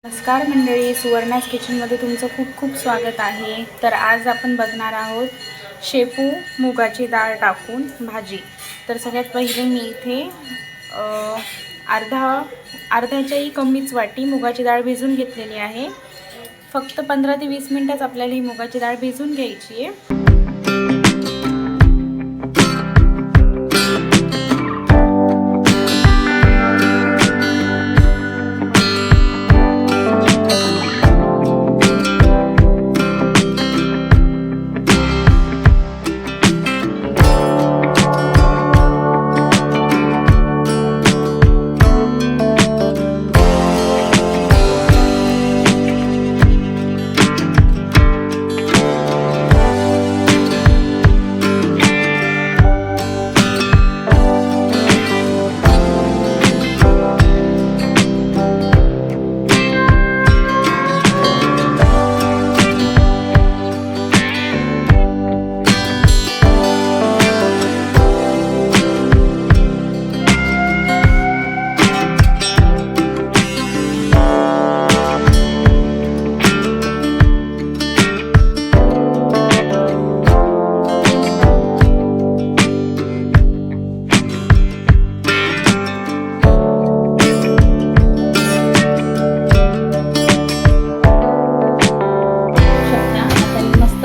नमस्कार मंडळी, सुवर्णाज किचनमध्ये तुमचं खूप खूप स्वागत आहे. तर आज आपण बघणार आहोत शेपू मुगाची डाळ टाकून भाजी. तर सगळ्यात पहिले मी इथे अर्ध्याच्याही कमीच वाटी मुगाची डाळ भिजून घेतलेली आहे. फक्त 15 ते 20 मिनिटच आपल्याला ही मुगाची डाळ भिजून घ्यायची आहे.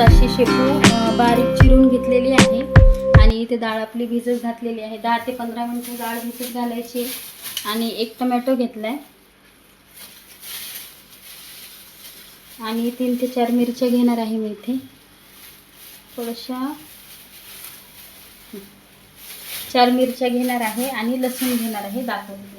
अशी शेपू बारीक चिरून घेतलेली आहे आणि इथे डाळ आपली भिजत घातलेली आहे. 10 ते 15 मिनिटं डाळ भिजत घालायची. आणि एक टोमॅटो घेतलाय आणि 3 ते 4 मिरच्या घेणार आहे मी इथे. थोड्याशा 4 मिरच्या घेणार आहे आणि लसूण घेणार आहे. दाखवते.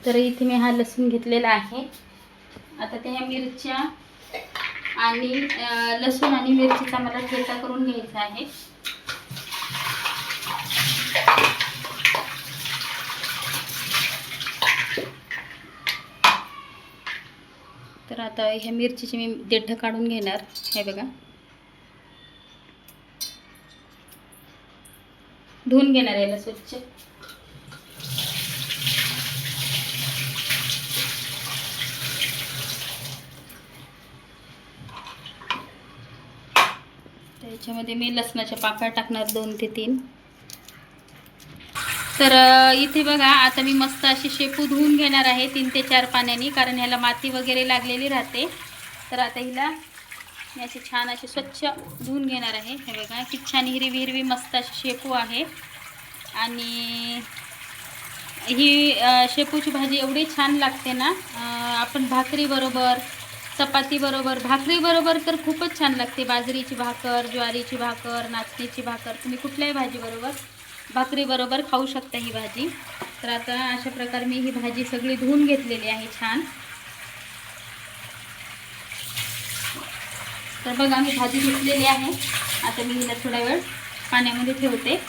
तर इथे मी हा लसूण घेतलेला आहे. आता त्या मिरच्या आणि लसूण आणि मिरचीचा मला ठेचा करून घ्यायचा आहे. तर आता ह्या मिरचीचे मी देठ काढून घेणार. हे बघा, धुवून घेणार याला स्वच्छ. त्याच्यामध्ये मी लसणाच्या पाकळ्या टाकणार 2 ते 3. तर इथे बघा, आता मी मस्त अशी शेपू धुवून घेणार आहे 3 ते 4 पाण्याने, कारण ह्याला माती वगैरे लागलेली राहते. तर आता हिला मी अशी छान अशी स्वच्छ धुवून घेणार आहे. हे बघा, किती छान हिरवी हिरवी मस्त अशी शेपू आहे. आणि ही शेपूची भाजी एवढी छान लागते ना, आपण भाकरी बरोबर, चपाती बरोबर, भाकरी बरोबर तर खूपच छान लागते. बाजरीची भाकर, ज्वारीची भाकर, नाचणीची भाकर, तुम्ही कुठल्याही भाजी बरोबर, भाकरी बरोबर खाऊ शकता ही भाजी. तर आता अशा प्रकारे मी ही भाजी सगळी धुवून घेतलेली आहे छान. तर बघा, मी भाजी धुतलेली आहे. आता मी हिला थोडा वेळ पाण्यामध्ये ठेवते.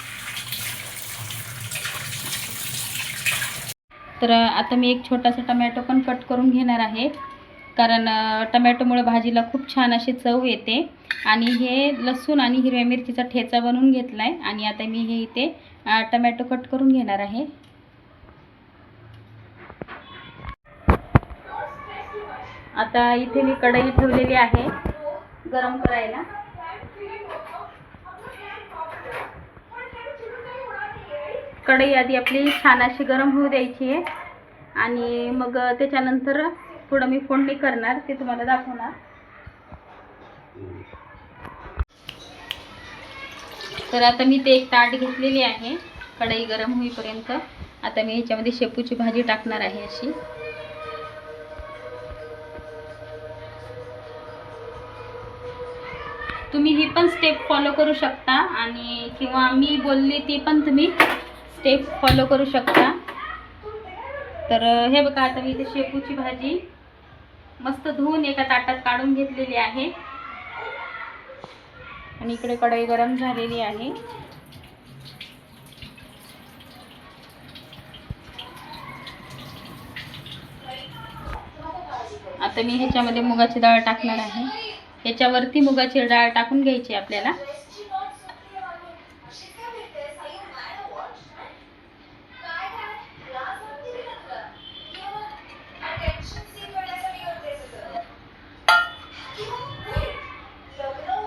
तर आता मी एक छोटासा टमॅटो पण कट करून घेणार आहे, कारण टमॅटोमुळे भाजीला खूप छान अशी चव येते. आणि हे लसूण आणि हिरव्या मिरचीचा ठेचा बनवून घेतला आहे. आणि आता मी हे इथे टमॅटो कट करून घेणार आहे. आता इथे मी कढई ठेवलेली आहे गरम करायला. कढई आधी आपली छान अशी गरम होऊ द्यायची आहे आणि मग त्याच्यानंतर पुढं मी फोडणी करणार, ते तुम्हाला दाखवणार. तर आता मी ते एक ताट घेतलेली आहे कढई गरम होईपर्यंत. आता मी ह्याच्यामध्ये शेपूची भाजी टाकणार आहे अशी. तुम्ही ही पण स्टेप फॉलो करू शकता, आणि किंवा मी बोलली ती पण तुम्ही स्टेप फॉलो करू शकता. तर हे बघा, आता मी इथे शेपूची भाजी मस्त धुवून एका ताटात काढून घेतलेली आहे. आणि इकडे कढई गरम झालेली आहे. आता मी ह्याच्यामध्ये मुगाची डाळ टाकणार आहे. याच्यावरती मुगाची डाळ टाकून घ्यायची आपल्याला.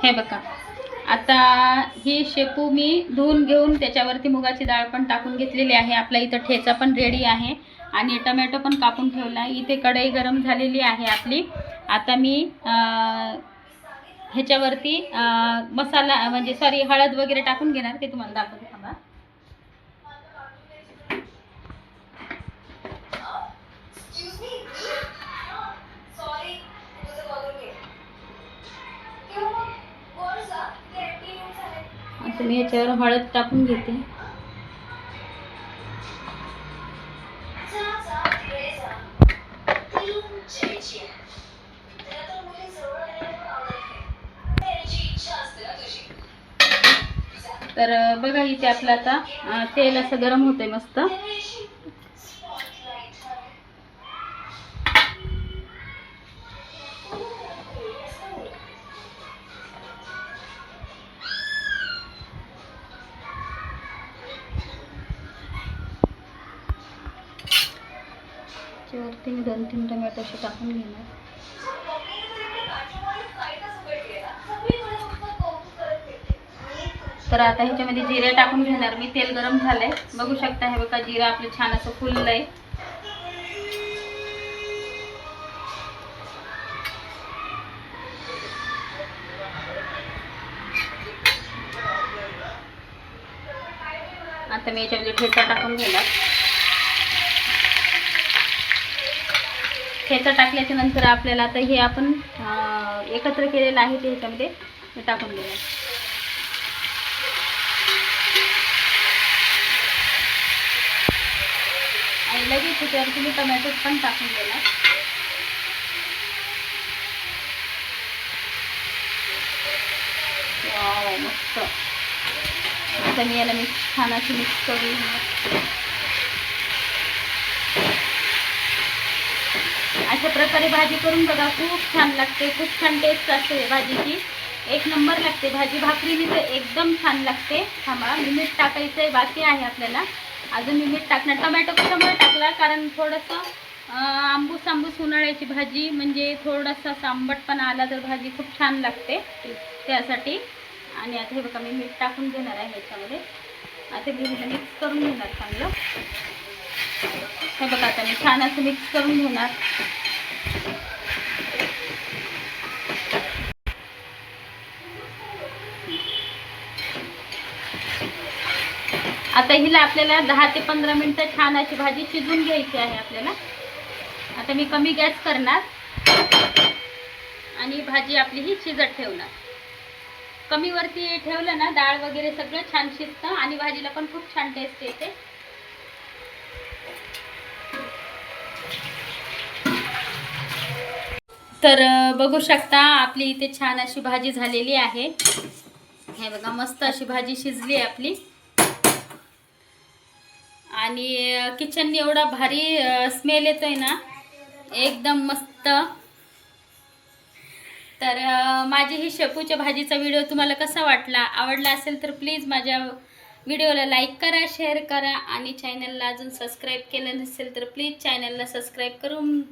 हे बघा, आता ही शेपू मी धुवून घेऊन त्याच्यावरती मुगाची डाळ पण टाकून घेतलेली आहे. आपला इथं ठेचा पण रेडी आहे आणि टमॅटो पण कापून ठेवला आहे. इथे कढई गरम झालेली आहे आपली. आता मी ह्याच्यावरती मसाला म्हणजे सॉरी हळद वगैरे टाकून घेणार, ते तुम्हाला दाखवते थांबा. आता मी याच्यावर हळद टाकून घेते. तर बघा इथे आपलं आता तेल असं गरम होतंय मस्त. त्याच्यावरती मी 2-3 टमॅटो असे टाकून घेणार. तर आता ह्याच्यामध्ये जिरे टाकून घेणार मी. तेल गरम झालंय, बघू शकता. हे बघा, जिरं आपलं छान असं फुललंय. आता मी याच्यामध्ये ठेचा टाकून घेणार. ठेचा टाकल्याच्या नंतर आपल्याला आता हे आपण एकत्र केलेलं आहे ते ह्याच्यामध्ये मी टाकून घेणार. आणि लगेच त्याच्यावर तुम्ही टमॅटो पण टाकून देणार. वाव, मस्त. आता मी याला छान अशी मिक्स करून घेणार. अशा प्रकारे भाजी करून बघा, खूप छान लागते, खूप छान टेस्ट असते भाजीची. एक नंबर लागते भाजी. भाकरीने तर एकदम छान लागते. थांबा, मी मीठ टाकायचं आहे, बाकी आहे आपल्याला अजून. मी मीठ टाकणार. टमॅटो कशामुळे टाकला, कारण थोडंसं आंबूस उन्हाळ्याची भाजी म्हणजे थोडासा आंबटपणा आला तर भाजी खूप छान लागते, त्यासाठी. आणि आता हे बघा, मी मीठ टाकून घेणार आहे ह्याच्यामध्ये. आता मी मिक्स करून घेणार चांगलं. हे बघा, आता मी छान असं मिक्स करून घेणार. आता हिला आपल्याला 10 ते 15 मिनिटं छान अशी भाजी शिजवून घ्यायची आहे आपल्याला. आता मी कमी गॅस करणार आणि भाजी आपली ही शिजत ठेवणार. कमी वरती ठेवलं ना, डाळ वगैरे सगळं छान शिजतं आणि भाजीला पण खूप छान टेस्ट येते. तर बघू शकता, आपली इथे छान अशी भाजी झालेली आहे. हे बघा, मस्त अशी भाजी शिजली आहे आपली. आणि किचनने एवढा भारी स्मेल येतोय ना, एकदम मस्त. तर माझी ही शेपूच्या भाजीचा व्हिडिओ तुम्हाला कसा वाटला, आवडला असेल तर प्लीज माझ्या व्हिडिओला लाईक करा, शेअर करा आणि चॅनलला अजून सबस्क्राईब केलं नसेल तर प्लीज चॅनलला सबस्क्राईब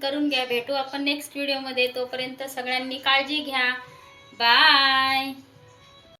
करून घ्या. भेटू आपण नेक्स्ट व्हिडिओमध्ये. तोपर्यंत सगळ्यांनी काळजी घ्या. बाय.